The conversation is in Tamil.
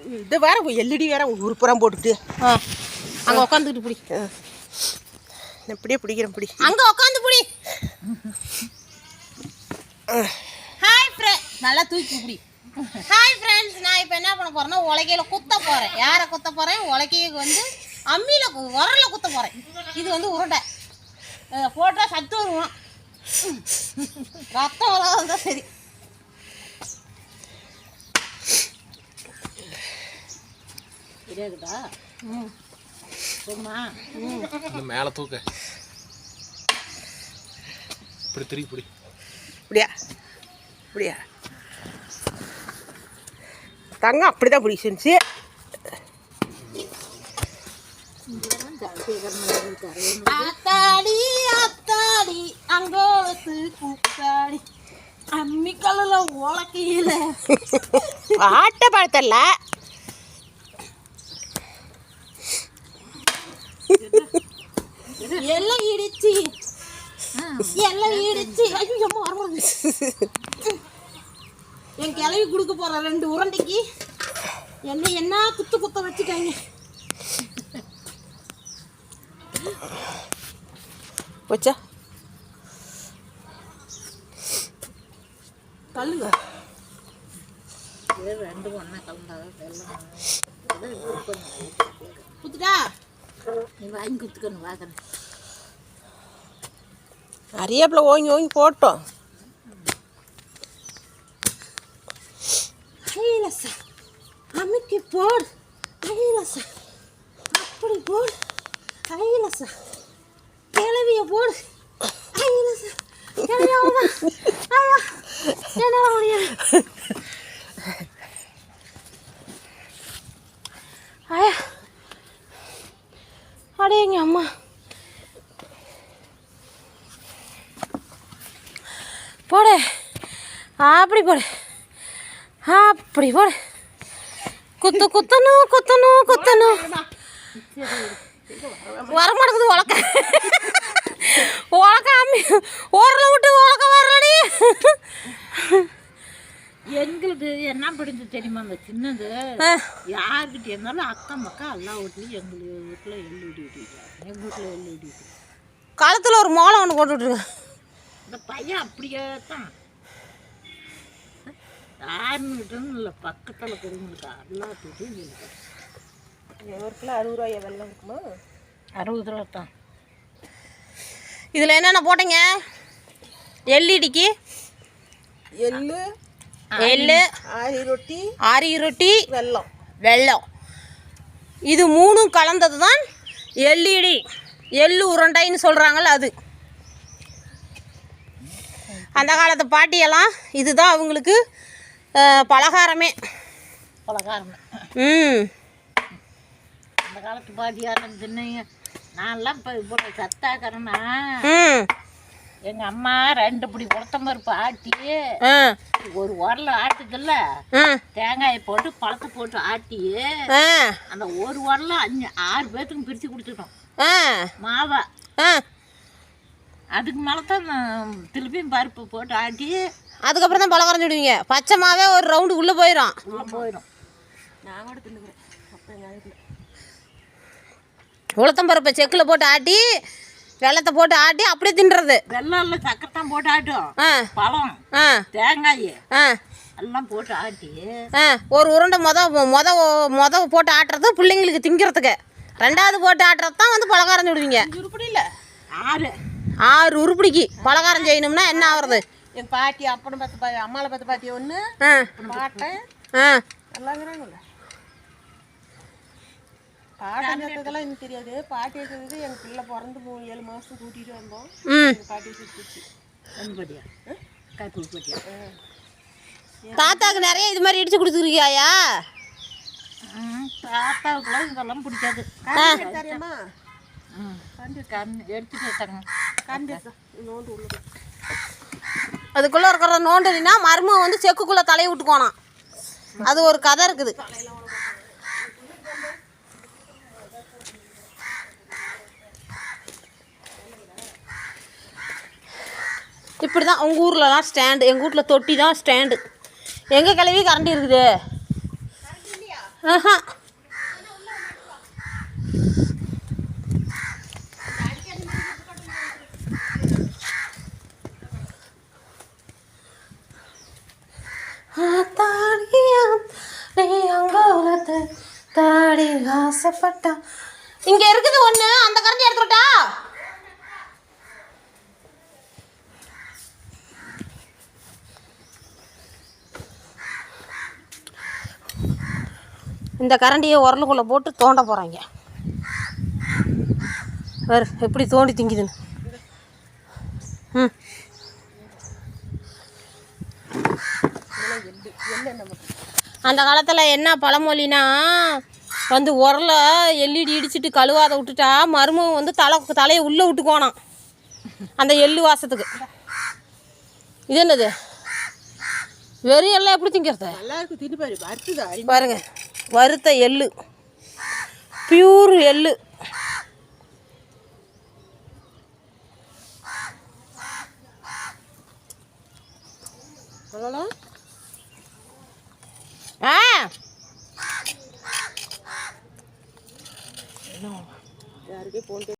இது வேற எல்இடி வேற ஒரு புறம் போட்டுட்டு அங்கே உட்காந்துக்கிட்டு பிடி. எப்படியே பிடிக்கிறேன் பிடி. அங்கே உட்காந்து பிடி. ஹாய் ஃப்ரெண்ட், நல்லா தூக்கி பிடி. ஹாய் ஃப்ரெண்ட்ஸ், நான் இப்போ என்ன பண்ண போகிறேன்னா உலக்கையில் குத்த போகிறேன். யாரை குத்த போகிறேன்? உலக்கைக்கு வந்து அம்மியில் உரலில் குத்த போகிறேன். இது வந்து உருண்டை போட்டால் சத்து வருவோம், ரத்தம் வராது சரி. இருக்குதா? சும்மா மேலே தூக்க இப்படி திருப்பி பிடி. இப்படியா இப்படியா தங்க அப்படிதான் பிடி செஞ்சு. அத்தாடி அத்தாடி அங்கோத்து கூத்தாடி அம்மி கல்லுல உலக்கையில ஆட்ட பழத்தல்ல எல்லாம் இடிச்சு ஐயோ வரமாங்க. என் கிளவி கொடுக்க போற 2 உருண்டைக்கு என்ன குத்த வச்சுட்டாங்க. வச்சா கல்லுங்க 2 ஒன்றா கலந்தாதான் குத்துட்டா. நீ வாங்கி குத்துக்கணும் வாக்கணும். நிறையப்பில் ஓங்கி போட்டோம். அம்மிக்கு போடு கைலசா, அப்படி போடு கைலசா, கிளவிய போடு கைலசா, கிளவியாவதான் ஐயா என்ன முடியாது. ஐயா அடேங்க அம்மா போடு, அப்படி போடு, அப்படி போடு. குத்தணும் வரமாட்டேங்குது. உலக்க அம்மி ஓரல விட்டு உலக்க வரலடி. எங்களுக்கு என்ன பிடிச்சது தெரியுமா? அந்த சின்னது யாருக்கிட்ட இருந்தாலும் அக்கம் பக்கம் எல்லா வீட்லையும் எங்கள் வீட்டில் எல்இடி விட்டுருக்காங்க. எங்கள் வீட்டில் எல்இடி காலத்தில் ஒரு மோளம் ஒன்று போட்டு விட்ருக்கேன். இந்த பையன் அப்படியே தான் யாருன்னுக்கிட்டோன்னு இல்லை, பக்கத்தில் கொடுங்களுக்கு எல்லாத்துட்டும் இருக்கு. ஒரு கிலோ 60 ரூபாய் வெள்ளம் இருக்குமா? 60 ரூபா தான். இதில் என்னென்ன போட்டீங்க? எல்இடிக்கு எள்ளு ஆரி ரொட்டி வெல்லம் இது 3 கலந்தது தான் எல்இடி எள்ளு உருண்டைன்னு சொல்கிறாங்கல்ல அது. அந்த காலத்து பாட்டியெல்லாம் இதுதான் அவங்களுக்கு பலகாரமே. அந்த காலத்து பாட்டியார் தின்னையும் நான்லாம் இப்போ சத்தாக்கிறேன்னா எங்கள் அம்மா 2 பிடி உளுத்தம்பருப்பு ஆட்டி ஒரு உரல ஆட்டுதில்ல, தேங்காயை போட்டு பழத்தை போட்டு ஆட்டி அந்த ஒரு உரல 5-6 பேர்த்துக்கு பிரித்து கொடுத்துட்டோம் மாவை. அதுக்கு மேலே தான் திருப்பியும் பருப்பு போட்டு ஆட்டி அதுக்கப்புறம் தான் பலகாரம் சுடுவீங்க. பச்சை மாவே ஒரு ரவுண்டு உள்ளே போயிடும். நான் கூட தின்னுக்கிறேன். உளுத்தம்பருப்பை செக்கில் போட்டு ஆட்டி வெள்ளத்தை போட்டு ஆட்டி அப்படியே தின்றது. வெள்ளம் இல்லை, சக்கரை தான் போட்டு ஆட்டும். பழம் தேங்காய் எல்லாம் போட்டு ஆட்டி ஒரு உருண்டை மொத போட்டு ஆட்டுறது பிள்ளைங்களுக்கு திங்கிறதுக்கு. 2வது போட்டு ஆட்டுறது தான் வந்து பலகாரம் சுடுவீங்க. உருப்படி இல்லை, 6 உருப்படிக்கு பலகாரம் செய்யணும்னா என்ன ஆகுறது? எங்கள் பாட்டி அப்பனை பார்த்து அம்மாவை பார்த்து பாட்டி ஒன்று பாட்டேன் எல்லாங்கிறாங்கல்ல. பாட்டெல்லாம் எனக்கு தெரியாது. பாட்டி வச்சது எங்கள் பிள்ளை பிறந்து 7 மாதம் கூட்டிகிட்டு வந்தோம். பாட்டி வச்சு தாத்தாவுக்கு நிறைய இது மாதிரி இடிச்சு கொடுத்துருக்கியாயா? தாத்தாவுக்குலாம் இதெல்லாம் பிடிக்காது. தெரியுமா? அதுக்குள்ளே இருக்கிற நோண்டுனா மருமக வந்து செக்குக்குள்ளே தலையை விட்டுக்கோனான். அது ஒரு கதை இருக்குது. இப்படி தான் உங்கள் ஊர்லலாம் ஸ்டாண்டு, எங்கள் வீட்டில் தொட்டி தான் ஸ்டாண்டு. எங்கள் கிளவி கரண்ட் இருக்குது. ஆஹா தாடி ஆசைப்பட்டா இங்க இருக்குது ஒண்ணு, அந்த கரண்டி எடுத்துட்டா. இந்த கரண்டியை உரலுக்குள்ள போட்டு தோண்ட போறாங்க. வேறு எப்படி தோண்டி திங்குதுன்னு. அந்த காலத்தில் என்ன பழமொழினா வந்து உரலை எள்ளிடி இடிச்சிட்டு கழுவாத விட்டுட்டா மருமகம் வந்து தலையை உள்ளே விட்டுக்கோனான் அந்த எள்ளு வாசத்துக்கு. இது என்னது வெறும் எல்லாம் எப்படி திங்கிறது? நல்லா இருக்கு, தின்னு பாரு. வறுத்துதா பாருங்க, வறுத்த எள்ளு, பியூர் எள்ளு. அவ்வளோ யாருக்கே போன்